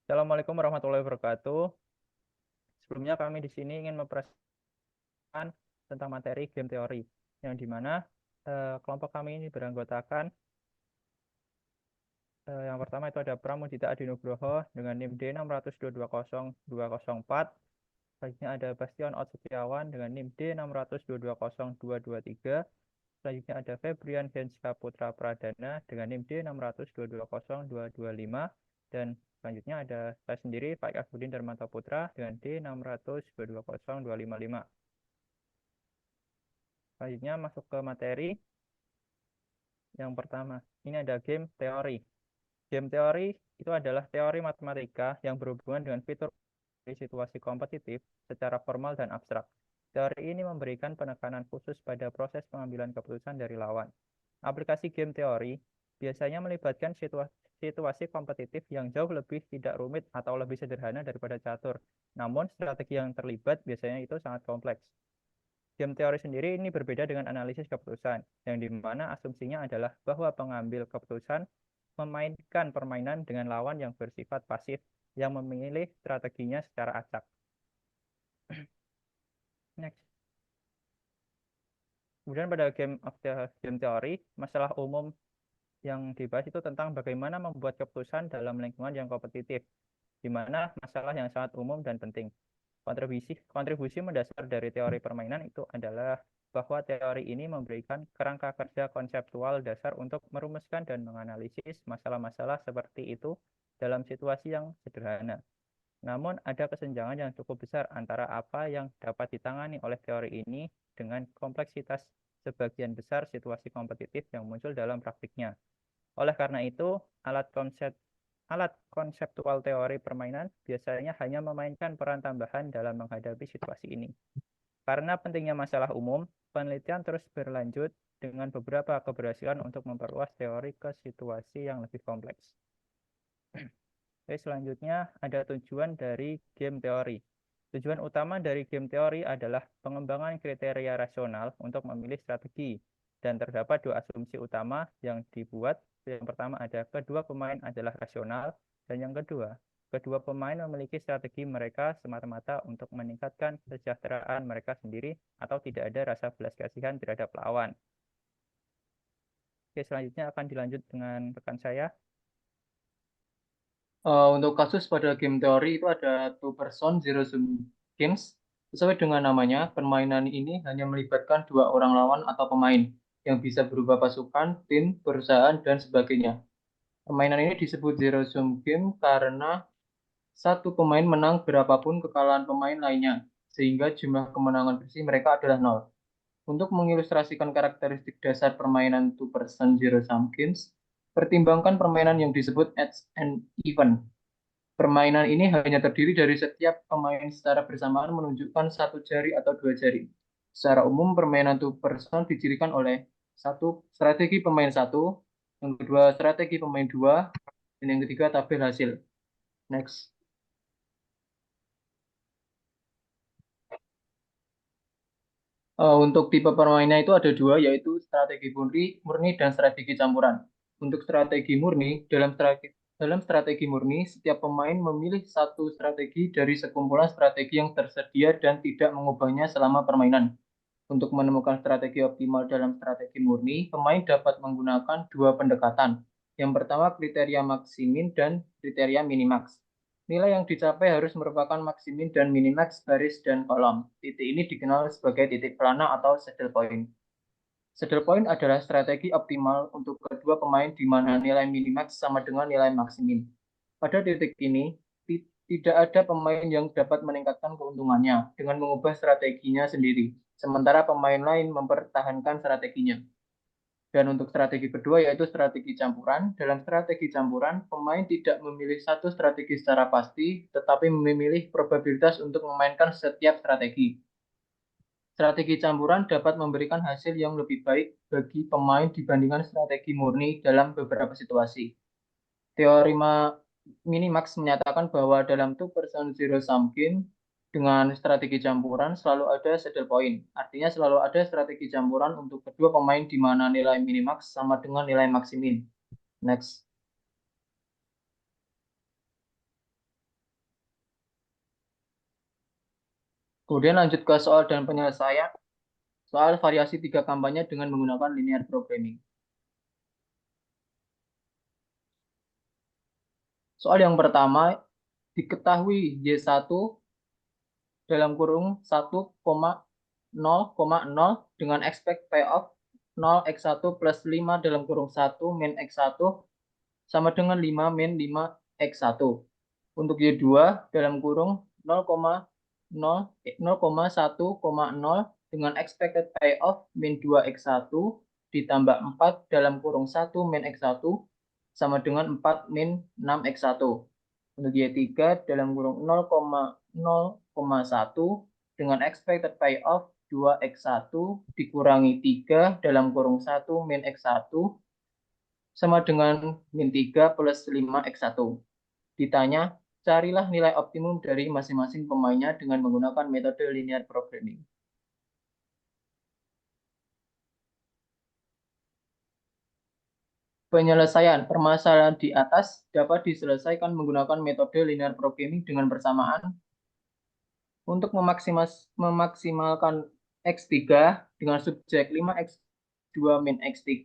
Assalamualaikum warahmatullahi wabarakatuh. Sebelumnya kami di sini ingin mempresentasikan tentang materi game teori, yang dimana kelompok kami ini beranggotakan yang pertama itu ada Pramudita Adi Nugroho dengan NIM D6220204. Selanjutnya ada Bastion Out Setiawan dengan NIM D6220223. Selanjutnya ada Febrian Genska Putra Pradana dengan NIM D6220225. Dan selanjutnya ada saya sendiri, Pak Akbudin Darmanto Putra dengan D6220255. Selanjutnya masuk ke materi. Yang pertama, ini ada game teori. Game teori itu adalah teori matematika yang berhubungan dengan fitur situasi kompetitif secara formal dan abstrak. Teori ini memberikan penekanan khusus pada proses pengambilan keputusan dari lawan. Aplikasi game teori biasanya melibatkan situasi kompetitif yang jauh lebih tidak rumit atau lebih sederhana daripada catur. Namun strategi yang terlibat biasanya itu sangat kompleks. Game teori sendiri ini berbeda dengan analisis keputusan, yang dimana asumsinya adalah bahwa pengambil keputusan memainkan permainan dengan lawan yang bersifat pasif, yang memilih strateginya secara acak. Next. Kemudian pada game teori, masalah umum yang dibahas itu tentang bagaimana membuat keputusan dalam lingkungan yang kompetitif, di mana masalah yang sangat umum dan penting. Kontribusi mendasar dari teori permainan itu adalah bahwa teori ini memberikan kerangka kerja konseptual dasar untuk merumuskan dan menganalisis masalah-masalah seperti itu dalam situasi yang sederhana. Namun ada kesenjangan yang cukup besar antara apa yang dapat ditangani oleh teori ini dengan kompleksitas sebagian besar situasi kompetitif yang muncul dalam praktiknya. Oleh karena itu, alat konseptual teori permainan biasanya hanya memainkan peran tambahan dalam menghadapi situasi ini. Karena pentingnya masalah umum, penelitian terus berlanjut dengan beberapa keberhasilan untuk memperluas teori ke situasi yang lebih kompleks. Oke, selanjutnya ada tujuan dari game teori. Tujuan utama dari game teori adalah pengembangan kriteria rasional untuk memilih strategi. Dan terdapat dua asumsi utama yang dibuat. Yang pertama ada kedua pemain adalah rasional. Dan yang kedua pemain memiliki strategi mereka semata-mata untuk meningkatkan kesejahteraan mereka sendiri atau tidak ada rasa belas kasihan terhadap lawan. Oke, selanjutnya akan dilanjut dengan rekan saya. Untuk kasus pada game teori itu ada two person zero sum games. Sesuai dengan namanya, permainan ini hanya melibatkan dua orang lawan atau pemain yang bisa berupa pasukan, tim, perusahaan, dan sebagainya. Permainan ini disebut zero sum game karena satu pemain menang berapapun kekalahan pemain lainnya, sehingga jumlah kemenangan bersih mereka adalah nol. Untuk mengilustrasikan karakteristik dasar permainan two person zero sum games, pertimbangkan permainan yang disebut odds and even. Permainan ini hanya terdiri dari setiap pemain secara bersamaan menunjukkan satu jari atau dua jari. Secara umum, permainan two person dicirikan oleh satu strategi pemain satu, yang kedua strategi pemain dua, dan yang ketiga tabel hasil. Next. Untuk tipe permainan itu ada dua, yaitu strategi murni dan strategi campuran. Untuk strategi murni, dalam strategi murni, setiap pemain memilih satu strategi dari sekumpulan strategi yang tersedia dan tidak mengubahnya selama permainan. Untuk menemukan strategi optimal dalam strategi murni, pemain dapat menggunakan dua pendekatan. Yang pertama, kriteria maksimin dan kriteria minimax. Nilai yang dicapai harus merupakan maksimin dan minimax baris dan kolom. Titik ini dikenal sebagai titik pelana atau saddle point. Saddle point adalah strategi optimal untuk kedua pemain di mana nilai minimax sama dengan nilai maksimin. Pada titik ini, tidak ada pemain yang dapat meningkatkan keuntungannya dengan mengubah strateginya sendiri, sementara pemain lain mempertahankan strateginya. Dan untuk strategi kedua yaitu strategi campuran. Dalam strategi campuran, pemain tidak memilih satu strategi secara pasti, tetapi memilih probabilitas untuk memainkan setiap strategi. Strategi campuran dapat memberikan hasil yang lebih baik bagi pemain dibandingkan strategi murni dalam beberapa situasi. Teori Minimax menyatakan bahwa dalam two person zero sum game dengan strategi campuran selalu ada saddle point. Artinya selalu ada strategi campuran untuk kedua pemain di mana nilai minimax sama dengan nilai maksimin. Next. Kemudian lanjut ke soal dan penyelesaian. Soal variasi 3 kampanye dengan menggunakan linear programming. Soal yang pertama, diketahui Y1 dalam kurung 1,0,0 dengan expect payoff 0x1 plus 5 dalam kurung 1 min x1 sama dengan 5 min 5x1. Untuk Y2 dalam kurung 0,1,0 dengan expected payoff min 2x1 ditambah 4 dalam kurung 1 min x1 sama dengan 4 min 6x1. Untuk Y3 dalam kurung 0,0,1 dengan expected payoff 2x1 dikurangi 3 dalam kurung 1 min x1 sama dengan min 3 plus 5x1. Ditanya, carilah nilai optimum dari masing-masing pemainnya dengan menggunakan metode linear programming. Penyelesaian permasalahan di atas dapat diselesaikan menggunakan metode linear programming dengan bersamaan untuk memaksimalkan X3 dengan subjek 5x2 min X3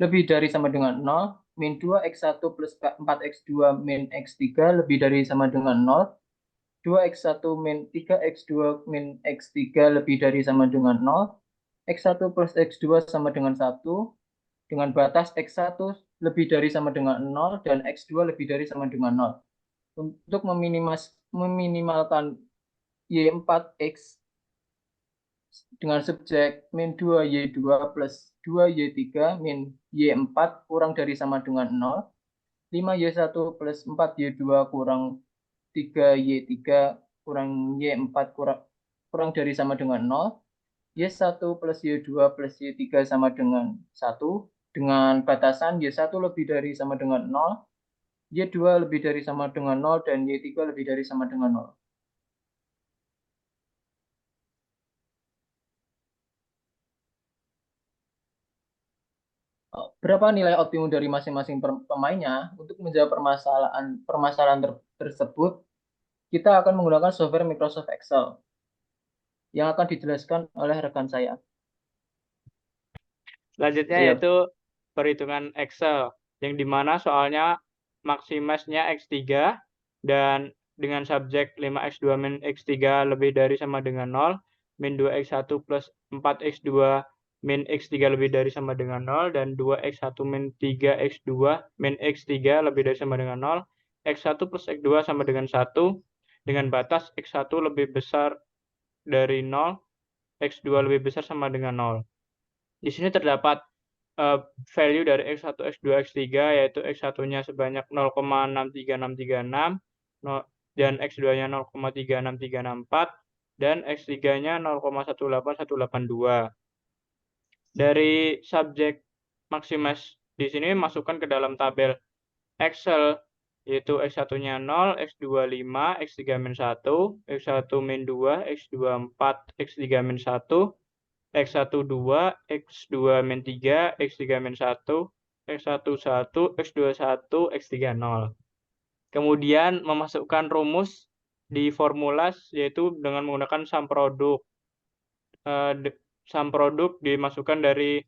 lebih dari sama dengan 0, min 2x1 plus 4x2 min X3 lebih dari sama dengan 0, 2x1 min 3x2 min x3 lebih dari sama dengan 0, x1 plus x2 sama dengan 1, dengan batas x1 lebih dari sama dengan 0 dan x2 lebih dari sama dengan 0. Untuk meminimalkan y4x dengan subjek min 2y2 plus 2y3 min y4 kurang dari sama dengan 0, 5y1 plus 4y2 kurang 3y3 kurang y4 kurang dari sama dengan 0, y1 plus y2 plus y3 sama dengan 1, dengan batasan y1 lebih dari sama dengan 0, y2 lebih dari sama dengan 0, dan y3 lebih dari sama dengan 0. Berapa nilai optimum dari masing-masing pemainnya? Untuk menjawab permasalahan tersebut, kita akan menggunakan software Microsoft Excel yang akan dijelaskan oleh rekan saya. Selanjutnya yaitu perhitungan Excel, yang dimana soalnya maximize-nya X3 dan dengan subjek 5x2 min X3 lebih dari sama dengan 0, min 2x1 plus 4x2 min X3 lebih dari sama dengan 0, dan 2x1 min 3x2 min X3 lebih dari sama dengan 0, x1 plus x2 sama dengan 1, dengan batas x1 lebih besar dari 0, x2 lebih besar sama dengan 0. Di sini terdapat value dari X1, X2, X3, yaitu X1-nya sebanyak 0,63636, dan X2-nya 0,36364, dan X3-nya 0,18182. Dari subjek maximize di sini masukkan ke dalam tabel Excel, yaitu X1-nya 0, X2 5, X3 min 1, X1 min 2, X2 4, X3 min 1, X1 2, X2 min 3, X3 min 1, X1 1, X2 1, X3 0. Kemudian memasukkan rumus di formulas, yaitu dengan menggunakan sum produk. Sum produk dimasukkan dari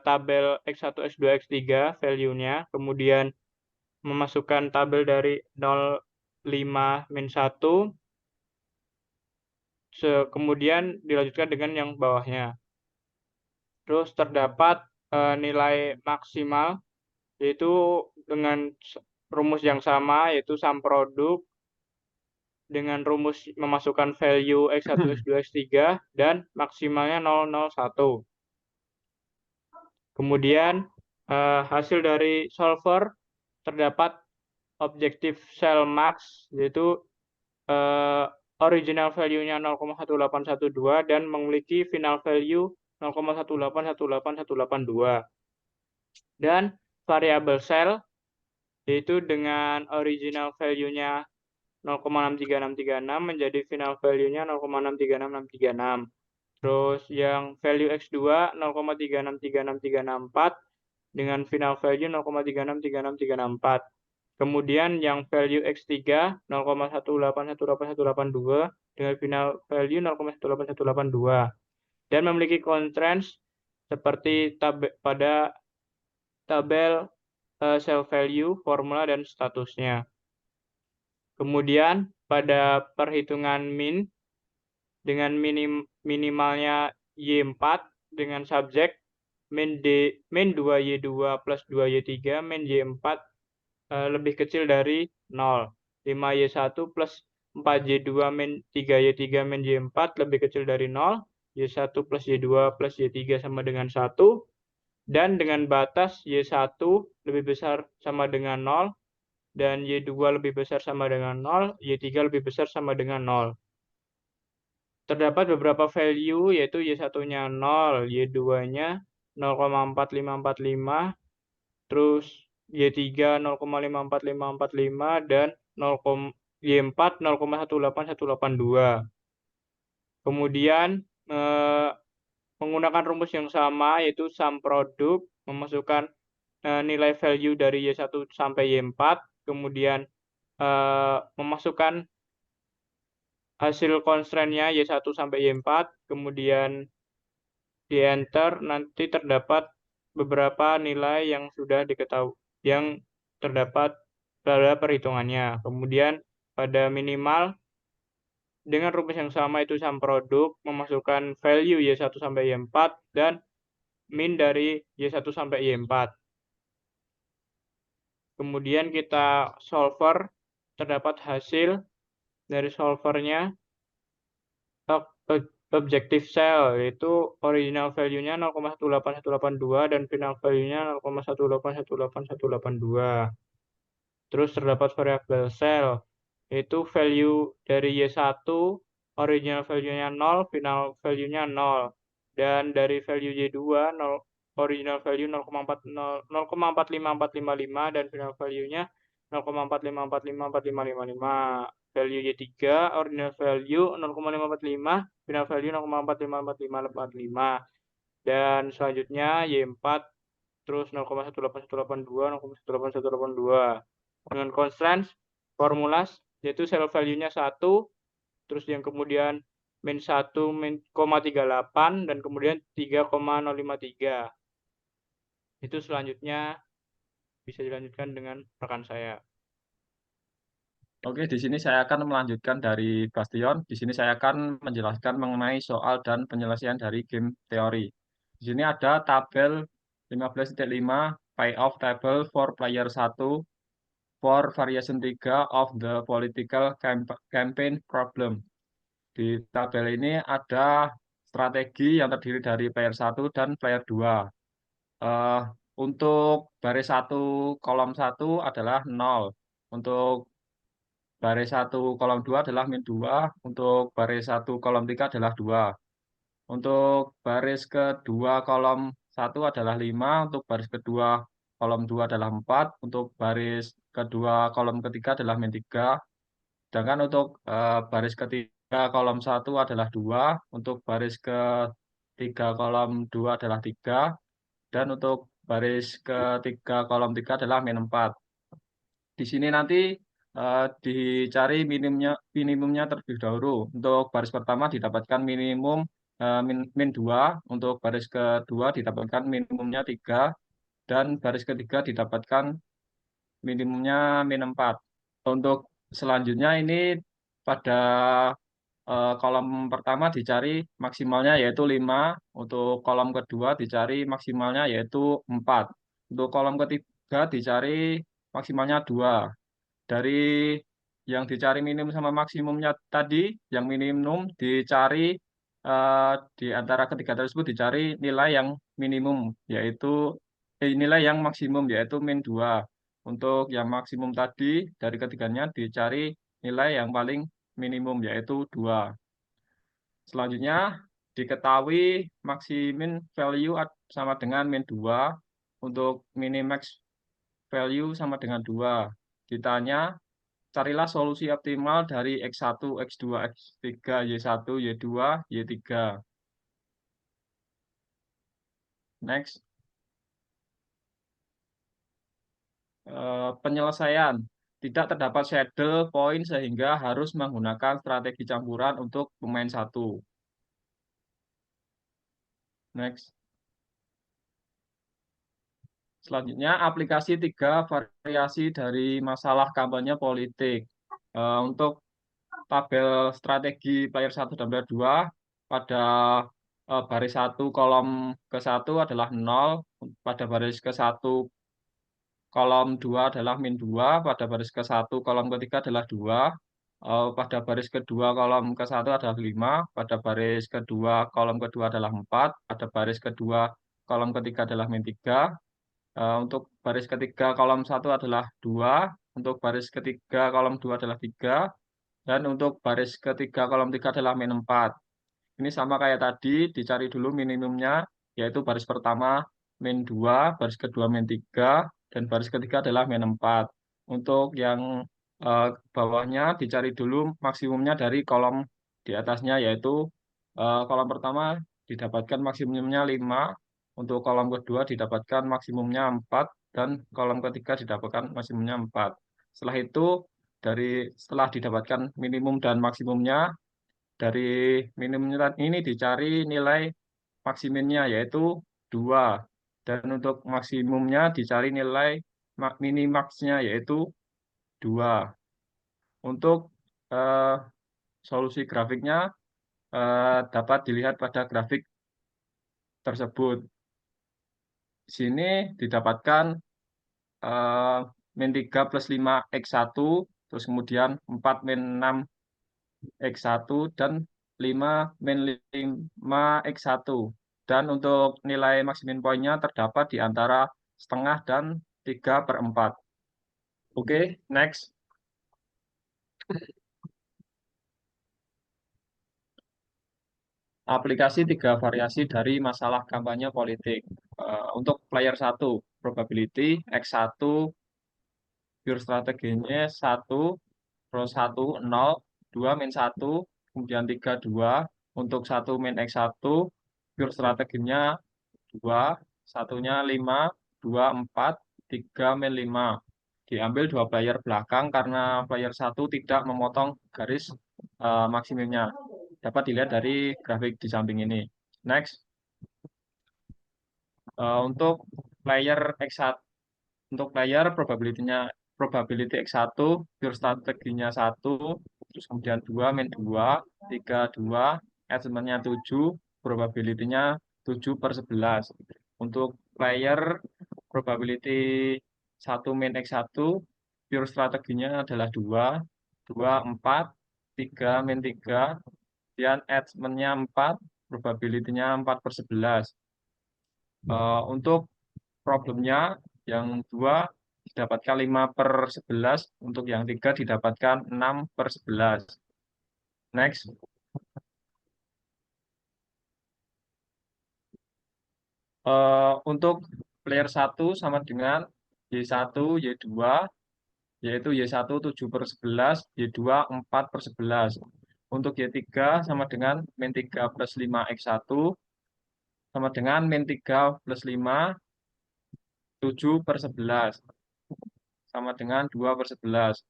tabel X1, X2, X3 value-nya, kemudian memasukkan tabel dari 0, 5, min 1, kemudian dilanjutkan dengan yang bawahnya. Terus terdapat nilai maksimal, yaitu dengan rumus yang sama, yaitu sum produk dengan rumus memasukkan value X1, X2, X3, dan maksimalnya 001. Kemudian hasil dari solver terdapat objective cell max, yaitu original value-nya 0,1812 dan memiliki final value 0,1818182. Dan variable cell, yaitu dengan original value-nya 0,63636 menjadi final value-nya 0,6366636. Terus yang value X2 0,3636364 dengan final value 0,3636364. Kemudian yang value X3 0,1818182 dengan final value 0,18182 dan memiliki constraints seperti pada tabel cell value, formula, dan statusnya. Kemudian pada perhitungan min dengan minimalnya Y4 dengan subjek min 2Y2 plus 2Y3 min Y4 lebih kecil dari 0. 5Y1 plus 4Y2 min 3Y3 min Y4 lebih kecil dari 0. Y1 plus Y2 plus Y3 sama dengan 1. Dan dengan batas Y1 lebih besar sama dengan 0. Dan Y2 lebih besar sama dengan 0. Y3 lebih besar sama dengan 0. Terdapat beberapa value yaitu Y1-nya 0, Y2-nya 0,4545, terus Y3 0,54545 dan Y4 0,18182. Kemudian menggunakan rumus yang sama yaitu sum produk, memasukkan nilai value dari Y1 sampai Y4, kemudian memasukkan hasil constraint-nya Y1 sampai Y4, kemudian di enter, nanti terdapat beberapa nilai yang sudah diketahui, yang terdapat pada perhitungannya. Kemudian pada minimal, dengan rumus yang sama itu sum produk, memasukkan value Y1 sampai Y4, dan min dari Y1 sampai Y4. Kemudian kita solver, terdapat hasil dari solvernya, objective cell, yaitu original value-nya 0,18182 dan final value-nya 0,1818182. Terus terdapat variable cell, yaitu value dari Y1, original value-nya 0, final value-nya 0. Dan dari value Y2, original value 0,45455 dan final value-nya 0,4545455. Value Y3, ordinal value 0,545, final value 0,4545545. Dan selanjutnya Y4, terus 0,18182, 0,18182. Dengan constraints, formulas, yaitu cell value-nya 1, terus yang kemudian min 1, min 0,38, dan kemudian 3,053. Itu selanjutnya bisa dilanjutkan dengan rekan saya. Oke, di sini saya akan melanjutkan dari Bastion. Di sini saya akan menjelaskan mengenai soal dan penyelesaian dari game teori. Di sini ada tabel 15.5 payoff table for player 1 for variation 3 of the political campaign problem. Di tabel ini ada strategi yang terdiri dari player 1 dan player 2. Untuk baris 1 kolom 1 adalah 0. Untuk baris 1 kolom 2 adalah min 2, untuk baris 1 kolom 3 adalah 2. Untuk baris kedua kolom 1 adalah 5, untuk baris kedua kolom 2 adalah 4, untuk baris kedua kolom ketiga adalah min 3. Sedangkan untuk baris ketiga kolom 1 adalah 2, untuk baris ketiga kolom 2 adalah 3, dan untuk baris ketiga kolom 3 adalah min 4. Di sini nanti dicari minimumnya terlebih dahulu. Untuk baris pertama didapatkan minimum min 2, untuk baris kedua didapatkan minimumnya 3, dan baris ketiga didapatkan minimumnya min 4. Untuk selanjutnya ini pada kolom pertama dicari maksimalnya yaitu 5, untuk kolom kedua dicari maksimalnya yaitu 4. Untuk kolom ketiga dicari maksimalnya 2. Dari yang dicari minimum sama maksimumnya tadi, yang minimum dicari di antara ketiga tersebut dicari nilai yang minimum, yaitu nilai yang maksimum, yaitu min 2. Untuk yang maksimum tadi, dari ketiganya dicari nilai yang paling minimum, yaitu 2. Selanjutnya, diketahui maksimin value sama dengan min 2, untuk minimax value sama dengan 2. Ditanya, carilah solusi optimal dari X1, X2, X3, Y1, Y2, Y3. Next. penyelesaian. Tidak terdapat saddle point sehingga harus menggunakan strategi campuran untuk pemain satu. Next. Selanjutnya, aplikasi 3 variasi dari masalah kampanye politik. Untuk tabel strategi player 1 dan player 2, pada baris 1 kolom ke-1 adalah 0, pada baris ke-1 kolom 2 adalah min 2, pada baris ke-1 kolom ketiga adalah 2, pada baris kedua kolom ke-1 adalah 5, pada baris kedua kolom kedua adalah 4, pada baris kedua kolom ketiga adalah min 3, untuk baris ketiga kolom 1 adalah 2, untuk baris ketiga kolom 2 adalah 3, dan untuk baris ketiga kolom 3 adalah min 4. Ini sama kayak tadi, dicari dulu minimumnya, yaitu baris pertama min 2, baris kedua min 3, dan baris ketiga adalah min 4. Untuk yang bawahnya dicari dulu maksimumnya dari kolom di atasnya, yaitu kolom pertama didapatkan maksimumnya 5, untuk kolom kedua didapatkan maksimumnya 4, dan kolom ketiga didapatkan maksimumnya 4. Setelah itu, setelah didapatkan minimum dan maksimumnya, dari minimumnya ini dicari nilai maksimumnya, yaitu 2. Dan untuk maksimumnya dicari nilai minimaxnya, yaitu 2. Untuk solusi grafiknya dapat dilihat pada grafik tersebut. Di sini didapatkan min 3 plus 5 X1, terus kemudian 4 min 6 X1, dan 5 min 5 X1. Dan untuk nilai maksimum poinnya terdapat di antara setengah dan 3/4. Oke, next. Aplikasi 3 variasi dari masalah kampanye politik. Untuk player 1, probability X1, pure strateginya 1, terus 1, 0, 2 min 1, kemudian 3, 2. Untuk 1 min X1, pure strateginya 2, satunya 5, 2, 4, 3 min 5. Diambil 2 player belakang karena player 1 tidak memotong garis maksimumnya. Dapat dilihat dari grafik di samping ini. Next. Untuk player X1, untuk player probability X1, pure strateginya 1, terus kemudian 2 min 2, 3, 2, achievement-nya 7, probability-nya 7/11. Untuk player probability 1 min X1, pure strateginya adalah 2, 2, 4, 3 min 3, kemudian achievement-nya 4, probability-nya 4/11. Untuk problemnya yang 2 didapatkan 5/11, untuk yang 3 didapatkan 6/11. Next. Untuk player 1 sama dengan Y1, Y2, yaitu Y1 7/11, Y2 4/11. Untuk Y3 sama dengan min 3 plus 5 X1, sama dengan min 3 plus 5, 7/11, sama dengan 2/11.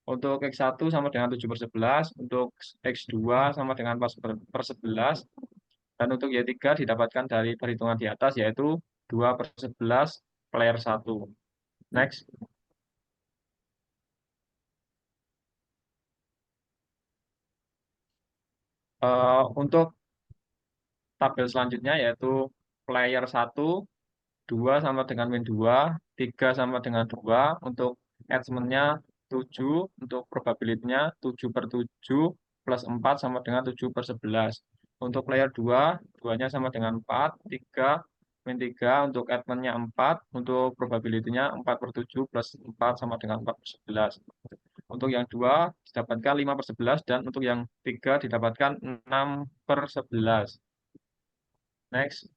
Untuk X1 sama dengan 7/11, untuk X2 sama dengan 4/11, dan untuk Y3 didapatkan dari perhitungan di atas, yaitu 2/11 player 1. Next. Untuk tabel selanjutnya, yaitu player 1, 2 sama dengan min 2, 3 sama dengan 2, untuk achievement-nya 7, untuk probability-nya 7/7, plus 4 sama dengan 7/11. Untuk player 2, 2-nya sama dengan 4, 3, min 3, untuk achievement-nya 4, untuk probability-nya 4/7, plus 4 sama dengan 4/11. Untuk yang 2 didapatkan 5/11, dan untuk yang 3 didapatkan 6/11. Next.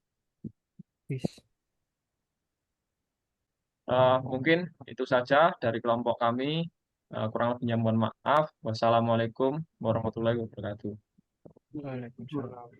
Mungkin itu saja dari kelompok kami. Kurang lebihnya mohon maaf. Wassalamualaikum warahmatullahi wabarakatuh. Waalaikumsalam.